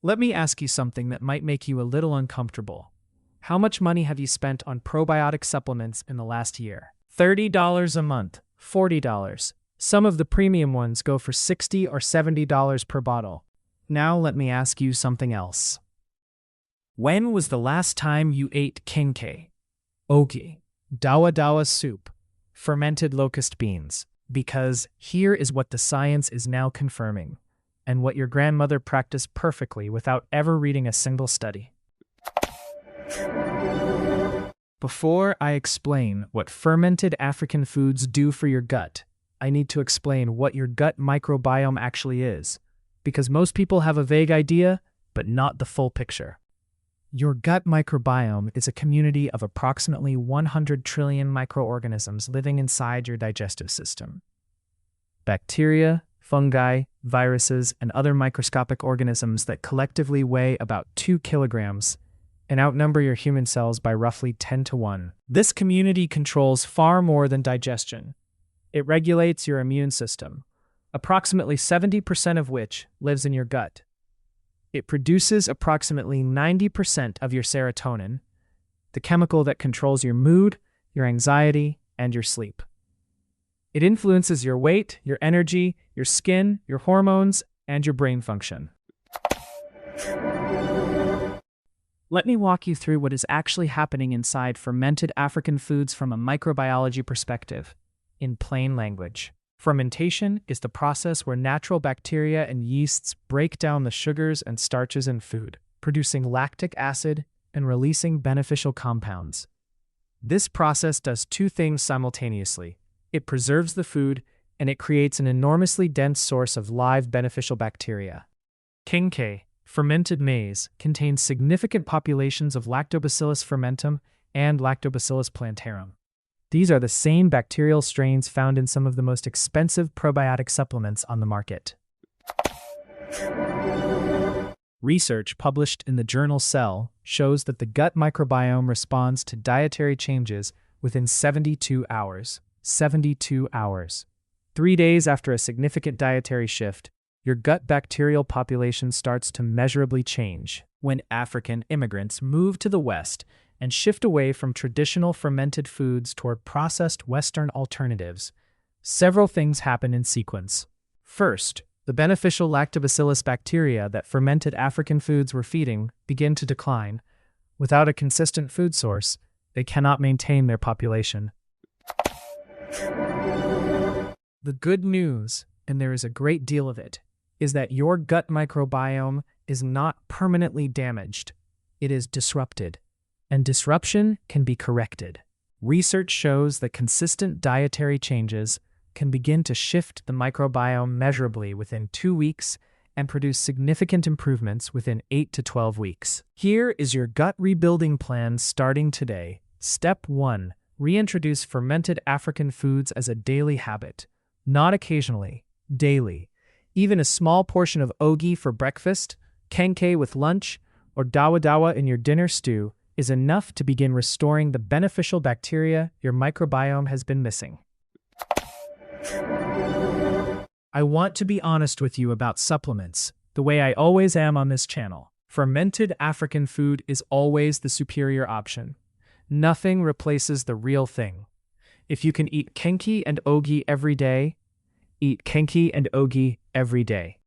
Let me ask you something that might make you a little uncomfortable. How much money have you spent on probiotic supplements in the last year? $30 a month, $40. Some of the premium ones go for $60 or $70 per bottle. Now let me ask you something else. When was the last time you ate Kenkey, ogi, dawadawa soup, fermented locust beans? Because here is what the science is now confirming, and what your grandmother practiced perfectly without ever reading a single study. Before I explain what fermented African foods do for your gut, I need to explain what your gut microbiome actually is, because most people have a vague idea, but not the full picture. Your gut microbiome is a community of approximately 100 trillion microorganisms living inside your digestive system. Bacteria, fungi, viruses, and other microscopic organisms that collectively weigh about 2 kilograms and outnumber your human cells by roughly 10 to 1. This community controls far more than digestion. It regulates your immune system, approximately 70% of which lives in your gut. It produces approximately 90% of your serotonin, the chemical that controls your mood, your anxiety, and your sleep. It influences your weight, your energy, your skin, your hormones, and your brain function. Let me walk you through what is actually happening inside fermented African foods from a microbiology perspective, in plain language. Fermentation is the process where natural bacteria and yeasts break down the sugars and starches in food, producing lactic acid and releasing beneficial compounds. This process does two things simultaneously. It preserves the food, and it creates an enormously dense source of live beneficial bacteria. Kenkey, fermented maize, contains significant populations of Lactobacillus fermentum and Lactobacillus plantarum. These are the same bacterial strains found in some of the most expensive probiotic supplements on the market. Research published in the journal Cell shows that the gut microbiome responds to dietary changes within 72 hours. 72 hours. 3 days after a significant dietary shift, your gut bacterial population starts to measurably change. When African immigrants move to the West and shift away from traditional fermented foods toward processed Western alternatives, several things happen in sequence. First, the beneficial Lactobacillus bacteria that fermented African foods were feeding begin to decline. Without a consistent food source, they cannot maintain their population. The good news, and there is a great deal of it, is that your gut microbiome is not permanently damaged. It is disrupted. And disruption can be corrected. Research shows that consistent dietary changes can begin to shift the microbiome measurably within 2 weeks and produce significant improvements within 8 to 12 weeks. Here is your gut rebuilding plan starting today. Step 1. Reintroduce fermented African foods as a daily habit, not occasionally, daily. Even a small portion of ogi for breakfast, kenkey with lunch, or dawadawa in your dinner stew is enough to begin restoring the beneficial bacteria your microbiome has been missing. I want to be honest with you about supplements, the way I always am on this channel. Fermented African food is always the superior option. Nothing replaces the real thing. If you can eat kenkey and ogi every day, eat kenkey and ogi every day.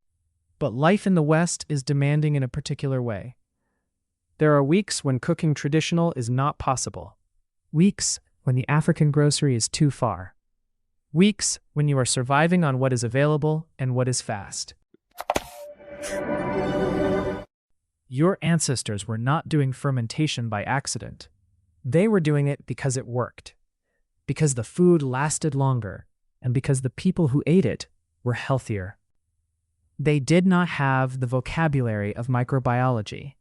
But life in the West is demanding in a particular way. There are weeks when cooking traditional is not possible. Weeks when the African grocery is too far. Weeks when you are surviving on what is available and what is fast. Your ancestors were not doing fermentation by accident. They were doing it because it worked, because the food lasted longer, and because the people who ate it were healthier. They did not have the vocabulary of microbiology,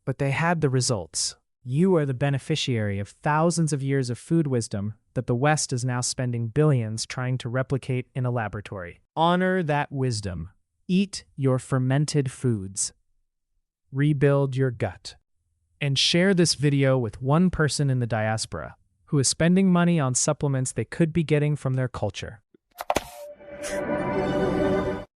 but they had the results. You are the beneficiary of thousands of years of food wisdom that the West is now spending billions trying to replicate in a laboratory. Honor that wisdom. Eat your fermented foods. Rebuild your gut. And share this video with one person in the diaspora who is spending money on supplements they could be getting from their culture.